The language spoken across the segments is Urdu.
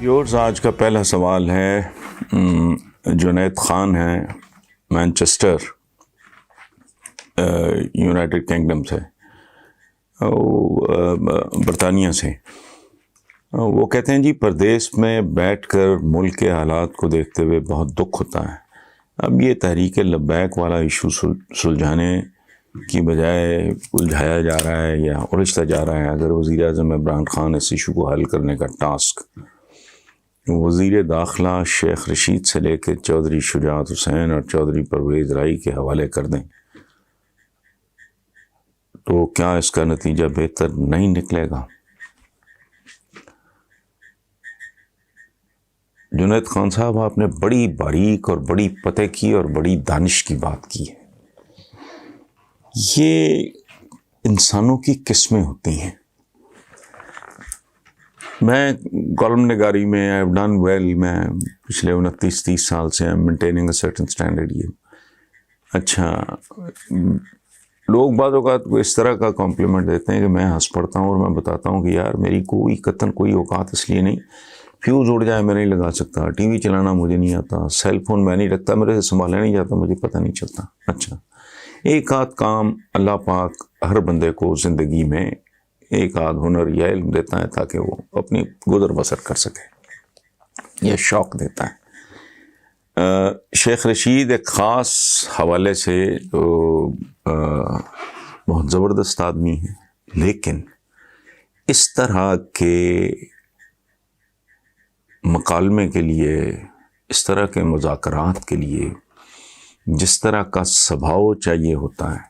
ویورز، آج کا پہلا سوال ہے جنید خان ہیں مانچسٹر یونائٹڈ کنگڈم سے، برطانیہ سے۔ وہ کہتے ہیں جی پردیس میں بیٹھ کر ملک کے حالات کو دیکھتے ہوئے بہت دکھ ہوتا ہے۔ اب یہ تحریک لبیک والا ایشو سلجھانے کی بجائے الجھایا جا رہا ہے یا الجھتا جا رہا ہے۔ اگر وزیر اعظم عمران خان اس ایشو کو حل کرنے کا ٹاسک وزیر داخلہ شیخ رشید سے لے کے چودھری شجاعت حسین اور چودھری پرویز رائی کے حوالے کر دیں تو کیا اس کا نتیجہ بہتر نہیں نکلے گا؟ جنید خان صاحب، آپ نے بڑی باریک اور بڑی پتہ کی اور بڑی دانش کی بات کی ہے۔ یہ انسانوں کی قسمیں ہوتی ہیں۔ میں کالم نگاری میں آئی ہیو ڈن ویل، میں پچھلے 29-30 سال سے مینٹیننگ اے سرٹن اسٹینڈرڈ۔ یہ اچھا، لوگ بعض اوقات کو اس طرح کا کمپلیمنٹ دیتے ہیں کہ میں ہنس پڑتا ہوں اور میں بتاتا ہوں کہ یار میری کوئی اوقات اس لیے نہیں، فیوز اڑ جائے میں نہیں لگا سکتا، ٹی وی چلانا مجھے نہیں آتا، سیل فون میں نہیں رکھتا، میرے سے سنبھالا نہیں جاتا، مجھے پتہ نہیں چلتا۔ اچھا، ایک آدھ کام اللہ پاک ہر بندے کو زندگی میں ایک آدھ ہنر یا علم دیتا ہے تاکہ وہ اپنی گزر بسر کر سکے، یہ شوق دیتا ہے۔ شیخ رشید ایک خاص حوالے سے تو بہت زبردست آدمی ہیں، لیکن اس طرح کے مکالمے کے لیے، اس طرح کے مذاکرات کے لیے جس طرح کا سبھاؤ چاہیے ہوتا ہے،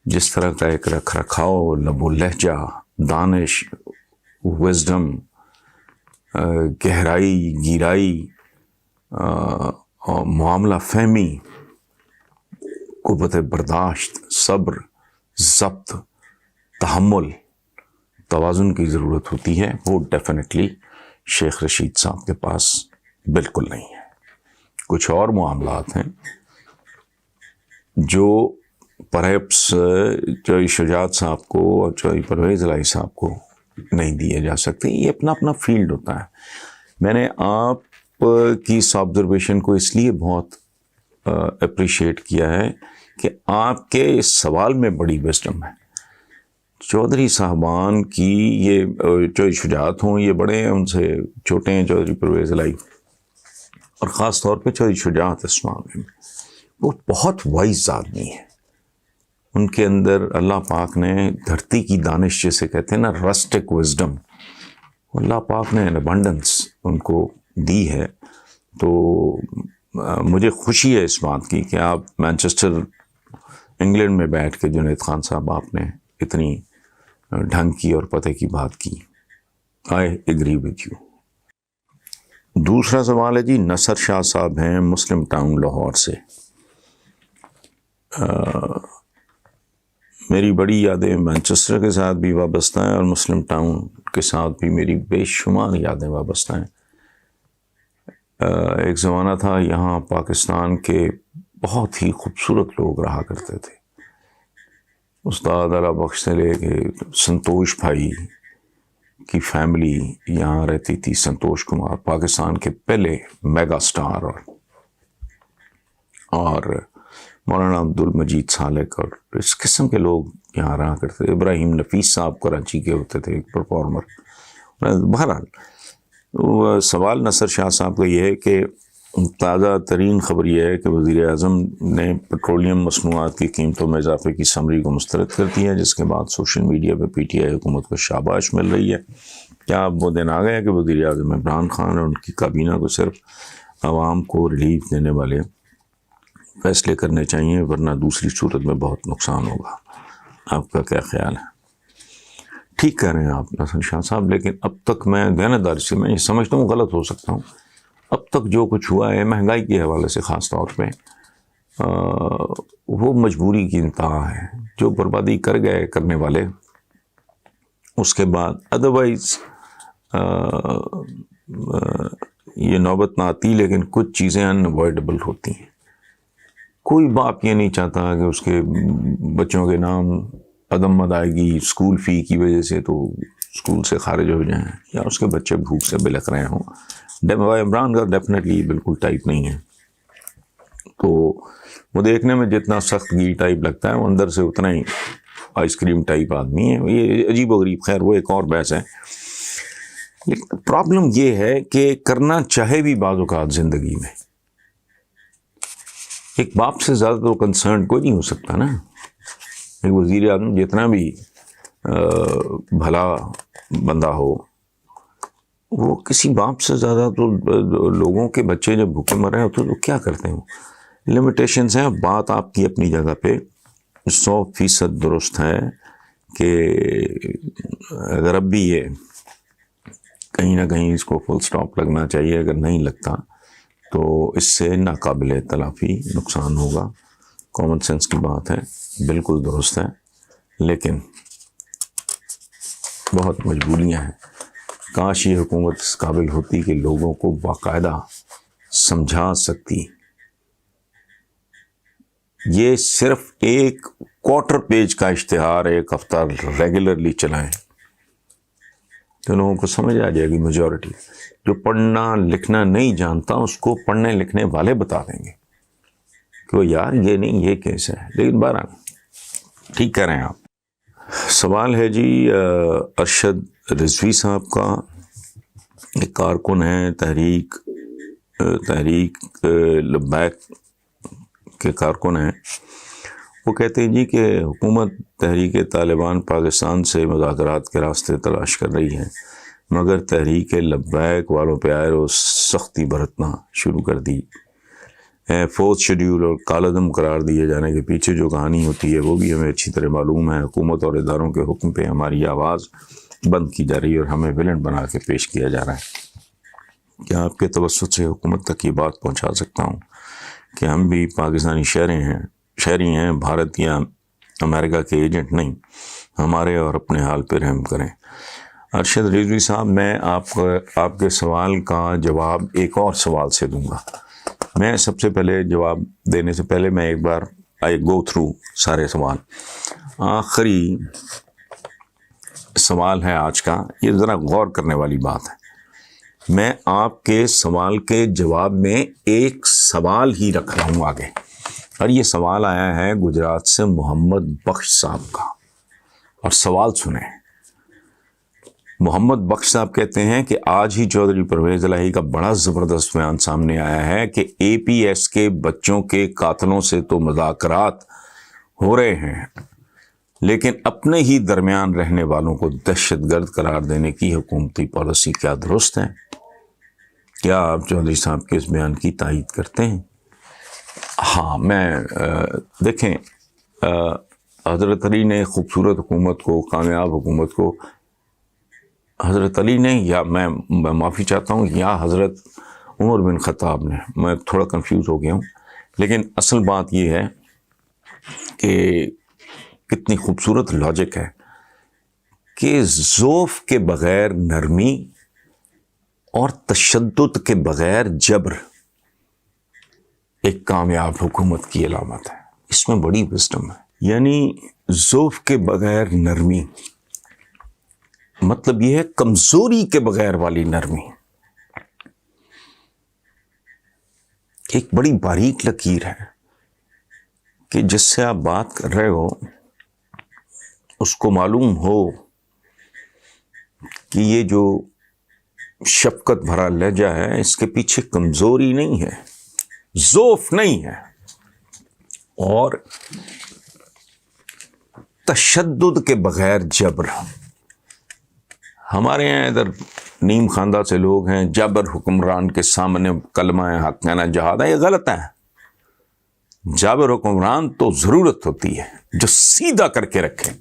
جس طرح کا ایک رکھ رکھاؤ، لب و لہجہ، دانش، وزڈم، گہرائی، گیرائی اور معاملہ فہمی، قوت برداشت، صبر، ضبط، تحمل، توازن کی ضرورت ہوتی ہے، وہ ڈیفینیٹلی شیخ رشید صاحب کے پاس بالکل نہیں ہے۔ کچھ اور معاملات ہیں جو پرہیپس چودھری شجاعت صاحب کو اور چودھری پرویز رائی صاحب کو نہیں دیے جا سکتے۔ یہ اپنا اپنا فیلڈ ہوتا ہے۔ میں نے آپ کی اس آبزرویشن کو اس لیے بہت اپریشیٹ کیا ہے کہ آپ کے اس سوال میں بڑی وزڈم ہے۔ چودھری صاحبان کی، یہ چودھری شجاعت ہوں، یہ بڑے ہیں، ان سے چھوٹے ہیں چودھری پرویز رائی، اور خاص طور پہ چودھری شجاعت اس معاملے میں وہ بہت وائز آدمی ہے۔ ان کے اندر اللہ پاک نے دھرتی کی دانش جسے کہتے ہیں نا، رسٹک وزڈم، اللہ پاک نے ابنڈنس ان کو دی ہے۔ تو مجھے خوشی ہے اس بات کی کہ آپ مانچسٹر انگلینڈ میں بیٹھ کے جنید خان صاحب آپ نے اتنی ڈھنگ کی اور پتہ کی بات کی۔ I agree with you. دوسرا سوال ہے جی نصر شاہ صاحب ہیں مسلم ٹاؤن لاہور سے۔ میری بڑی یادیں مانچسٹر کے ساتھ بھی وابستہ ہیں اور مسلم ٹاؤن کے ساتھ بھی میری بے شمار یادیں وابستہ ہیں۔ ایک زمانہ تھا یہاں پاکستان کے بہت ہی خوبصورت لوگ رہا کرتے تھے۔ استاد علا بخش سے لے کے سنتوش بھائی کی فیملی یہاں رہتی تھی، سنتوش کمار پاکستان کے پہلے میگا سٹار، اور مولانا عبد المجید سالک، اور اس قسم کے لوگ یہاں رہا کرتے تھے۔ ابراہیم نفیس صاحب کراچی کے ہوتے تھے، ایک پرفارمر۔ بہرحال سوال نصر شاہ صاحب کا یہ ہے کہ تازہ ترین خبر یہ ہے کہ وزیر اعظم نے پیٹرولیم مصنوعات کی قیمتوں میں اضافے کی سمری کو مسترد کر دیا ہے، جس کے بعد سوشل میڈیا پہ پی ٹی آئی حکومت کو شاباش مل رہی ہے۔ کیا اب وہ دن آ گیا کہ وزیر اعظم عمران خان اور ان کی کابینہ کو صرف عوام کو ریلیف دینے والے فیصلے کرنے چاہیے، ورنہ دوسری صورت میں بہت نقصان ہوگا؟ آپ کا کیا خیال ہے؟ ٹھیک کہہ رہے ہیں آپ نصر شاہ صاحب، لیکن اب تک میں دیانتداری سے میں یہ سمجھتا ہوں، غلط ہو سکتا ہوں، اب تک جو کچھ ہوا ہے مہنگائی کے حوالے سے خاص طور پہ وہ مجبوری کی انتہا ہے۔ جو بربادی کر گئے کرنے والے، اس کے بعد ادروائز یہ نوبت نہ آتی، لیکن کچھ چیزیں انوائڈیبل ہوتی ہیں۔ کوئی باپ یہ نہیں چاہتا کہ اس کے بچوں کے نام عدم ادائیگی اسکول فی کی وجہ سے تو اسکول سے خارج ہو جائیں یا اس کے بچے بھوک سے بلک رہے ہوں. عمران کا ڈیفینیٹلی بالکل ٹائپ نہیں ہے. تو وہ دیکھنے میں جتنا سخت گھی ٹائپ لگتا ہے وہ اندر سے اتنا ہی آئس کریم ٹائپ آدمی ہے. یہ عجیب و غریب، خیر وہ ایک اور بحث ہے. لیکن پرابلم یہ ہے کہ کرنا چاہے بھی بعض اوقات زندگی میں ایک باپ سے زیادہ تو کنسرن کوئی نہیں ہو سکتا نا. ایک وزیر اعظم جتنا بھی بھلا بندہ ہو، وہ کسی باپ سے زیادہ تو لوگوں کے بچے جب بھوکے مر رہے ہوتے تو کیا کرتے ہیں. لمیٹیشنز ہیں. بات آپ کی اپنی جگہ پہ 100% درست ہے کہ اگر اب بھی یہ کہیں نہ کہیں اس کو فل سٹاپ لگنا چاہیے. اگر نہیں لگتا تو اس سے ناقابل تلافی نقصان ہوگا. کامن سینس کی بات ہے، بالکل درست ہے، لیکن بہت مجبوریاں ہیں. کاش یہ حکومت اس قابل ہوتی کہ لوگوں کو باقاعدہ سمجھا سکتی. یہ صرف ایک کوارٹر پیج کا اشتہار ایک ہفتہ ریگولرلی چلائیں تو لوگوں کو سمجھ آ جائے گی. میجورٹی جو پڑھنا لکھنا نہیں جانتا اس کو پڑھنے لکھنے والے بتا دیں گے کہ وہ یار یہ نہیں، یہ کیسا ہے. لیکن بہرحال ٹھیک کہہ رہے ہیں آپ. سوال ہے جی ارشد رضوی صاحب کا. ایک کارکن ہیں تحریک لبیک کے کارکن ہیں. وہ کہتے ہیں جی کہ حکومت تحریک طالبان پاکستان سے مذاکرات کے راستے تلاش کر رہی ہے، مگر تحریک لبیک والوں پہ آئے روز سختی برتنا شروع کر دی. 4th شیڈیول اور کالعدم قرار دیے جانے کے پیچھے جو کہانی ہوتی ہے وہ بھی ہمیں اچھی طرح معلوم ہے. حکومت اور اداروں کے حکم پہ ہماری آواز بند کی جا رہی ہے اور ہمیں ولن بنا کے پیش کیا جا رہا ہے. کیا آپ کے توسط سے حکومت تک یہ بات پہنچا سکتا ہوں کہ ہم بھی پاکستانی شہری ہیں، بھارت یا امریکہ کے ایجنٹ نہیں، ہمارے اور اپنے حال پہ رحم کریں. ارشد رضوی صاحب، میں آپ کے سوال کا جواب ایک اور سوال سے دوں گا. میں سب سے پہلے جواب دینے سے پہلے میں ایک بار گو تھرو سارے سوال. آخری سوال ہے آج کا، یہ ذرا غور کرنے والی بات ہے. میں آپ کے سوال کے جواب میں ایک سوال ہی رکھ رہا ہوں آگے، اور یہ سوال آیا ہے گجرات سے محمد بخش صاحب کا. اور سوال سنیں. محمد بخش صاحب کہتے ہیں کہ آج ہی چودھری پرویز الہی کا بڑا زبردست بیان سامنے آیا ہے کہ اے پی ایس کے بچوں کے قاتلوں سے تو مذاکرات ہو رہے ہیں، لیکن اپنے ہی درمیان رہنے والوں کو دہشت گرد قرار دینے کی حکومتی پالیسی کیا درست ہے؟ کیا آپ چودھری صاحب کے اس بیان کی تائید کرتے ہیں؟ ہاں، میں دیکھیں، حضرت علی نے خوبصورت حکومت کو، کامیاب حکومت کو، حضرت علی نے یا میں معافی چاہتا ہوں، یا حضرت عمر بن خطاب نے، میں تھوڑا کنفیوز ہو گیا ہوں، لیکن اصل بات یہ ہے کہ کتنی خوبصورت لاجک ہے کہ ذوف کے بغیر نرمی اور تشدد کے بغیر جبر ایک کامیاب حکومت کی علامت ہے. اس میں بڑی وزڈم ہے. یعنی ذوف کے بغیر نرمی، مطلب یہ ہے کمزوری کے بغیر والی نرمی. ایک بڑی باریک لکیر ہے کہ جس سے آپ بات کر رہے ہو اس کو معلوم ہو کہ یہ جو شفقت بھرا لہجہ ہے اس کے پیچھے کمزوری نہیں ہے، ذوف نہیں ہے، اور تشدد کے بغیر جبر. ہمارے یہاں ادھر نیم خاندہ سے لوگ ہیں، جبر حکمران کے سامنے کلمہ حق کہنا جہاد ہے. یہ غلط ہے. جابر حکمران تو ضرورت ہوتی ہے جو سیدھا کر کے رکھے.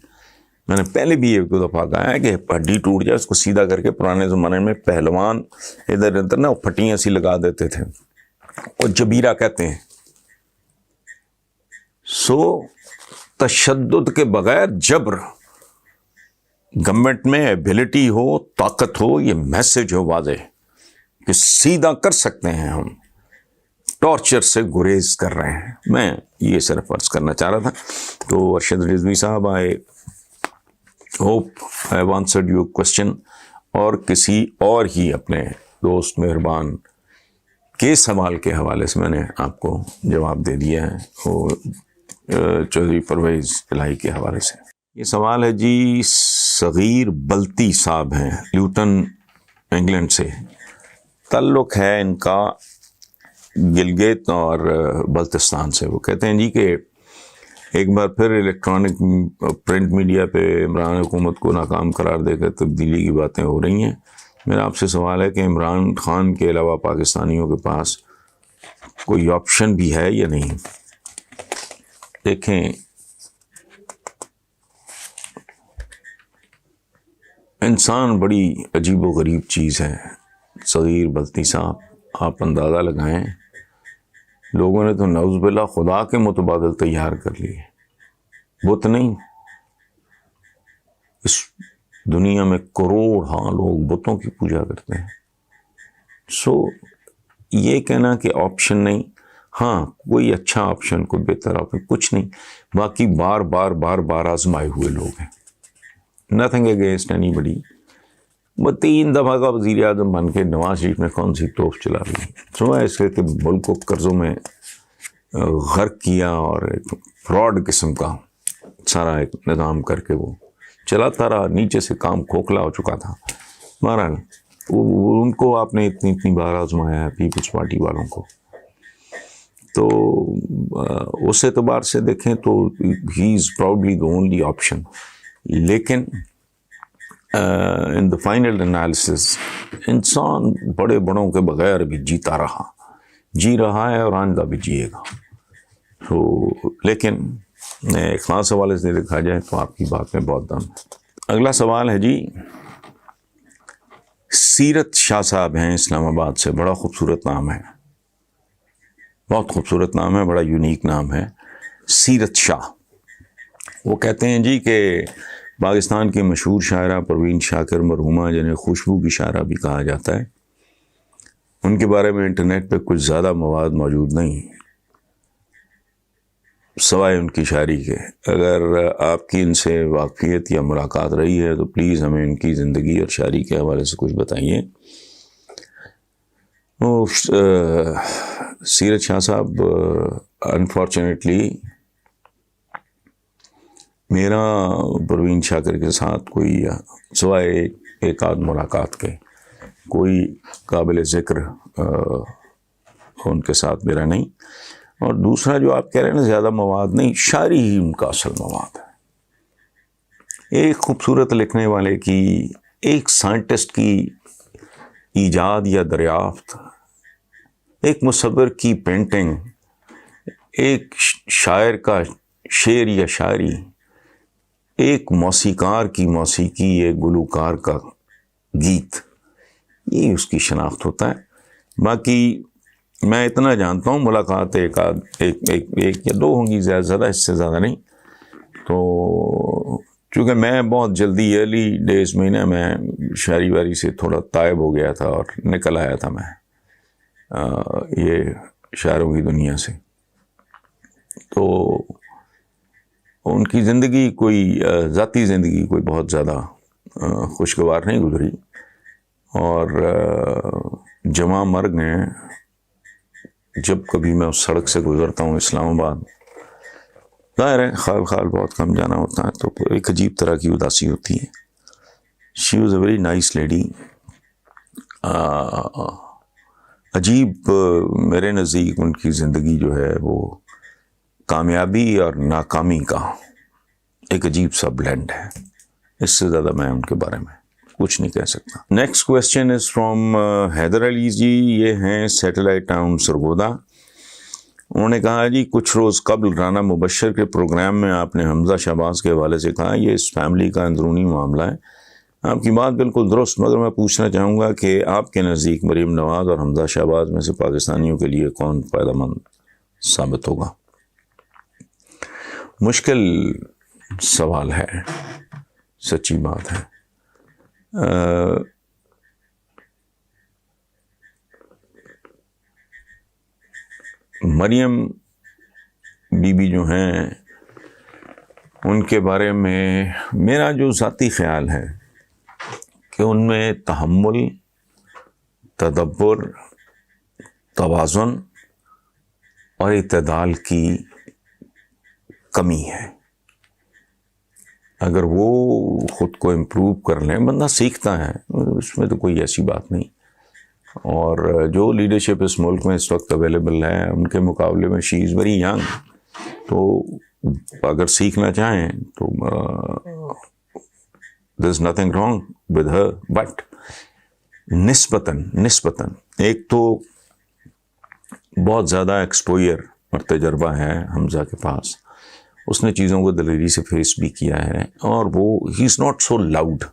میں نے پہلے بھی ایک دو دفعہ کہا ہے کہ ہڈی ٹوٹ جائے اس کو سیدھا کر کے. پرانے زمانے میں پہلوان ادھر ادھر نا پھٹیاں سی لگا دیتے تھے، اور جبیرہ کہتے ہیں. سو تشدد کے بغیر جبر، گورنمنٹ میں ایبلٹی ہو، طاقت ہو، یہ میسج ہو واضح کہ سیدھا کر سکتے ہیں ہم، ٹارچر سے گریز کر رہے ہیں. میں یہ صرف عرض کرنا چاہ رہا تھا. تو ارشد رضوی صاحب آئے hope I have answered your question, اور کسی اور ہی اپنے دوست مہربان کے سوال کے حوالے سے میں نے آپ کو جواب دے دیا ہے، وہ چودھری پرویز الہی کے حوالے سے۔ یہ سوال ہے جی صغیر بلتی صاحب ہیں لیوٹن انگلینڈ سے، تعلق ہے ان کا گلگت اور بلتستان سے۔ وہ کہتے ہیں جی کہ ایک بار پھر الیکٹرانک پرنٹ میڈیا پہ عمران حکومت کو ناکام قرار دے کر تبدیلی کی باتیں ہو رہی ہیں۔ میرا آپ سے سوال ہے کہ عمران خان کے علاوہ پاکستانیوں کے پاس کوئی آپشن بھی ہے یا نہیں؟ دیکھیں، انسان بڑی عجیب و غریب چیز ہے صغیر بلتی صاحب، آپ اندازہ لگائیں، لوگوں نے تو نعوذ باللہ خدا کے متبادل تیار کر لیے، بت نہیں۔ اس دنیا میں کروڑ لوگ بتوں کی پوجا کرتے ہیں۔ یہ کہنا کہ آپشن نہیں، ہاں کوئی اچھا آپشن، کوئی بہتر آپشن کچھ نہیں، باقی بار بار آزمائے ہوئے لوگ ہیں۔ نتھنگ اگینسٹ اینی بڈی۔ وہ 3 دفعہ کا وزیر اعظم بن کے نواز شریف نے کون سی توف چلا لی؟ سوائے اس کے کہ ملک کو قرضوں میں غرق کیا اور ایک فراڈ قسم کا سارا ایک نظام کر کے وہ چلاتا رہا، نیچے سے کام کھوکھلا ہو چکا تھا۔ بہرحال ان کو آپ نے اتنی بار آزمایا ہے، پیپلز پارٹی والوں کو، تو اس اعتبار سے دیکھیں تو ہی از پراؤڈلی دی اونلی آپشن۔ لیکن ان دا فائنل انالیسس انسان بڑے بڑوں کے بغیر بھی جی رہا ہے اور آئندہ بھی جیے گا۔ لیکن ایک خاص حوالے سے دیکھا جائے تو آپ کی بات میں بہت دم ہے۔ اگلا سوال ہے جی سیرت شاہ صاحب ہیں اسلام آباد سے، بڑا خوبصورت نام ہے، بہت خوبصورت نام ہے، بڑا یونیک نام ہے، سیرت شاہ۔ وہ کہتے ہیں جی کہ پاکستان کی مشہور شاعرہ پروین شاکر مرحومہ، جنہیں خوشبو کی شاعرہ بھی کہا جاتا ہے، ان کے بارے میں انٹرنیٹ پہ کچھ زیادہ مواد موجود نہیں سوائے ان کی شاعری کے۔ اگر آپ کی ان سے واقفیت یا ملاقات رہی ہے تو پلیز ہمیں ان کی زندگی اور شاعری کے حوالے سے کچھ بتائیے۔ سیرت شاہ صاحب، انفارچونیٹلی میرا پروین شاکر کے ساتھ کوئی سوائے ایک آدھ ملاقات کے کوئی قابل ذکر ان کے ساتھ میرا نہیں۔ اور دوسرا جو آپ کہہ رہے ہیں نا زیادہ مواد نہیں، شاعری ہی ان کا اصل مواد ہے۔ ایک خوبصورت لکھنے والے کی، ایک سائنٹسٹ کی ایجاد یا دریافت، ایک مصور کی پینٹنگ، ایک شاعر کا شعر یا شاعری، ایک موسیقار کی موسیقی، ایک گلوکار کا گیت، یہ اس کی شناخت ہوتا ہے۔ باقی میں اتنا جانتا ہوں ملاقات ایک یا 2 ہوں گی، زیادہ اس سے زیادہ نہیں۔ تو چونکہ میں بہت جلدی ارلی ڈیز میں نا میں شاعری واری سے تھوڑا تائب ہو گیا تھا اور نکل آیا تھا میں یہ شاعروں کی دنیا سے، تو ان کی زندگی کوئی ذاتی زندگی کوئی بہت زیادہ خوشگوار نہیں گزری، اور جواں مرگ ہیں۔ جب کبھی میں اس سڑک سے گزرتا ہوں اسلام آباد، ظاہر ہے خال بہت کم جانا ہوتا ہے، تو ایک عجیب طرح کی اداسی ہوتی ہے۔ She was a very nice lady. عجیب، میرے نزدیک ان کی زندگی جو ہے وہ کامیابی اور ناکامی کا ایک عجیب سا بلینڈ ہے۔ اس سے زیادہ میں ان کے بارے میں کچھ نہیں کہہ سکتا۔ Next question is from Haider Ali ji, یہ ہیں سیٹلائٹ ٹاؤن سرگودا۔ انہوں نے کہا جی کچھ روز قبل رانا مبشر کے پروگرام میں آپ نے حمزہ شہباز کے حوالے سے کہا یہ اس فیملی کا اندرونی معاملہ ہے۔ آپ کی بات بالکل درست، مگر میں پوچھنا چاہوں گا کہ آپ کے نزدیک مریم نواز اور حمزہ شہباز میں سے پاکستانیوں کے لیے کون فائدہ مند ثابت ہوگا؟ مشکل سوال ہے، سچی بات ہے۔ مریم بی بی جو ہیں ان کے بارے میں میرا جو ذاتی خیال ہے کہ ان میں تحمل، تدبر، توازن اور اعتدال کی کمی ہے. اگر وہ خود کو امپروو کر لیں، بندہ سیکھتا ہے، اس میں تو کوئی ایسی بات نہیں. اور جو لیڈرشپ اس ملک میں اس وقت اویلیبل ہے ان کے مقابلے میں شی از ویری ینگ، تو اگر سیکھنا چاہیں تو there is nothing wrong with her. But نسبتاً ایک تو بہت زیادہ ایکسپوئر اور تجربہ ہے حمزہ کے پاس، اس نے چیزوں کو دلیری سے فیس بھی کیا ہے، اور وہ ہی از ناٹ سو لاؤڈ.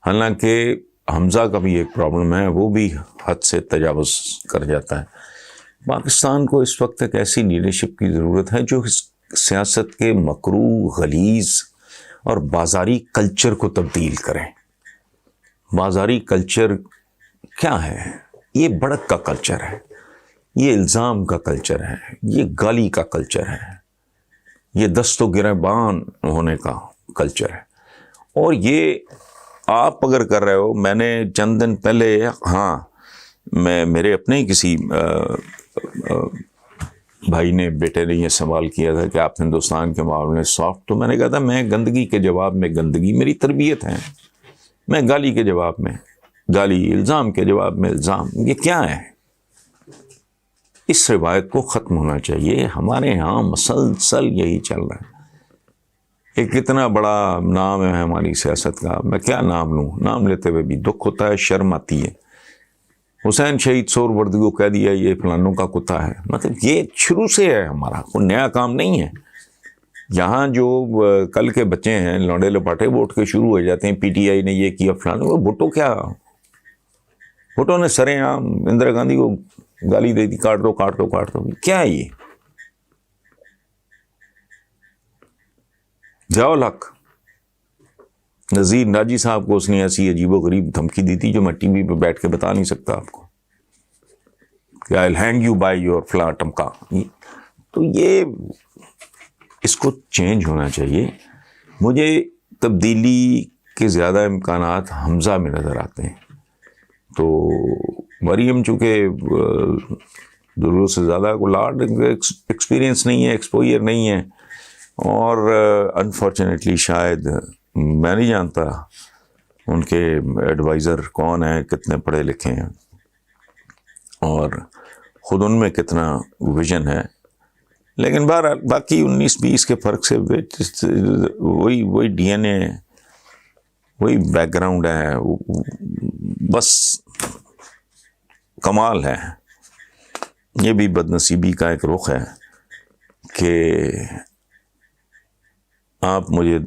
حالانکہ حمزہ کا بھی ایک پرابلم ہے، وہ بھی حد سے تجاوز کر جاتا ہے. پاکستان کو اس وقت ایک ایسی لیڈرشپ کی ضرورت ہے جو سیاست کے مکروہ، غلیظ اور بازاری کلچر کو تبدیل کریں. بازاری کلچر کیا ہے؟ یہ بڑک کا کلچر ہے، یہ الزام کا کلچر ہے، یہ گالی کا کلچر ہے، یہ دست و گریبان ہونے کا کلچر ہے. اور یہ آپ اگر کر رہے ہو، میں نے چند دن پہلے میرے اپنے ہی کسی بھائی نے، بیٹے نے یہ سوال کیا تھا کہ آپ ہندوستان کے معاملے میں سافٹ، تو میں نے کہا تھا میں گندگی کے جواب میں گندگی میری تربیت ہے، میں گالی کے جواب میں گالی، الزام کے جواب میں الزام. یہ کیا ہے؟ اس روایت کو ختم ہونا چاہیے. ہمارے ہاں مسلسل یہی چل رہا ہے. ایک اتنا بڑا نام ہے ہماری سیاست کا، میں کیا نام لوں، نام لیتے ہوئے بھی دکھ ہوتا ہے، شرم آتی ہے. حسین شہید سور وردی کو کہہ دیا یہ فلانوں کا کتا ہے. مطلب یہ شروع سے ہے ہمارا، کوئی نیا کام نہیں ہے. یہاں جو کل کے بچے ہیں لونڈے لپاٹے، وہ اٹھ کے شروع ہو جاتے ہیں پی ٹی آئی نے یہ کیا فلانوں. بھٹو کیا، بھٹو نے سرے عام اندرا گاندھی کو گالی دے دی، کاٹ دو. کیا ہے یہ؟ ضیاء الحق، نذیر ناجی صاحب کو اس نے ایسی عجیب و غریب دھمکی دی تھی جو میں ٹی وی پہ بیٹھ کے بتا نہیں سکتا آپ کو، کہ I'll hang you by your فلاں ٹمکا. تو یہ اس کو چینج ہونا چاہیے. مجھے تبدیلی کے زیادہ امکانات حمزہ میں نظر آتے ہیں. تو مریم چونکہ ضرورت سے زیادہ کو لاڈ ایکسپیرینس نہیں ہے، ایکسپوئر نہیں ہے، اور انفارچونیٹلی شاید میں نہیں جانتا ان کے ایڈوائزر کون ہیں، کتنے پڑھے لکھے ہیں، اور خود ان میں کتنا ویژن ہے. لیکن بہرحال باقی 19-20 کے فرق سے وہی ڈی این اے، وہی بیک گراؤنڈ ہے، بس کمال ہے. یہ بھی بدنصیبی کا ایک رخ ہے کہ آپ مجھے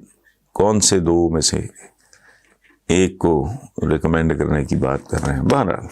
کون سے دو میں سے ایک کو ریکمینڈ کرنے کی بات کر رہے ہیں. بہرحال